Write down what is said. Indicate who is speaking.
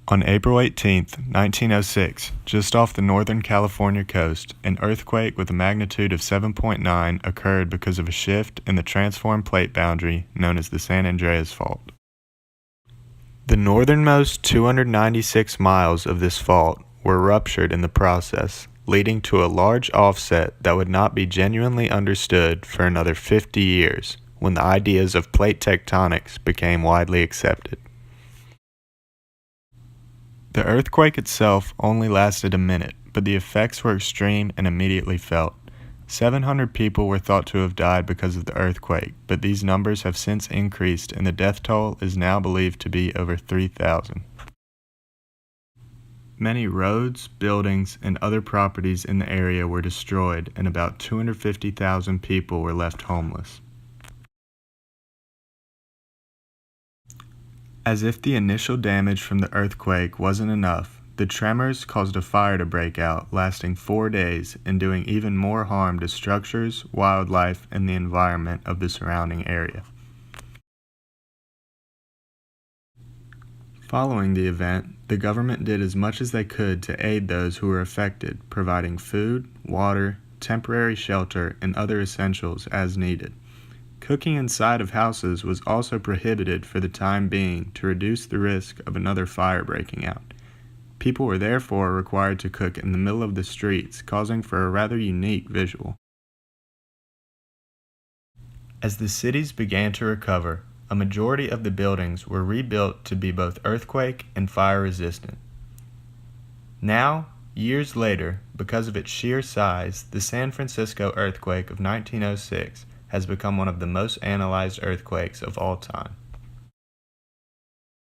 Speaker 1: On April 18, 1906, just off the northern California coast, an earthquake with a magnitude of 7.9 occurred because of a shift in the transform plate boundary known as the San Andreas Fault. The northernmost 296 miles of this fault were ruptured in the process, leading to a large offset that would not be genuinely understood for another 50 years, when the ideas of plate tectonics became widely accepted. The earthquake itself only lasted a minute, but the effects were extreme and immediately felt. 700 people were thought to have died because of the earthquake, but these numbers have since increased and the death toll is now believed to be over 3,000. Many roads, buildings, and other properties in the area were destroyed and about 250,000 people were left homeless. As if the initial damage from the earthquake wasn't enough, the tremors caused a fire to break out, lasting 4 days and doing even more harm to structures, wildlife, and the environment of the surrounding area. Following the event, the government did as much as they could to aid those who were affected, providing food, water, temporary shelter, and other essentials as needed. Cooking inside of houses was also prohibited for the time being to reduce the risk of another fire breaking out. People were therefore required to cook in the middle of the streets, causing for a rather unique visual. As the cities began to recover, a majority of the buildings were rebuilt to be both earthquake and fire resistant. Now, years later, because of its sheer size, the San Francisco earthquake of 1906 has become one of the most analyzed earthquakes of all time.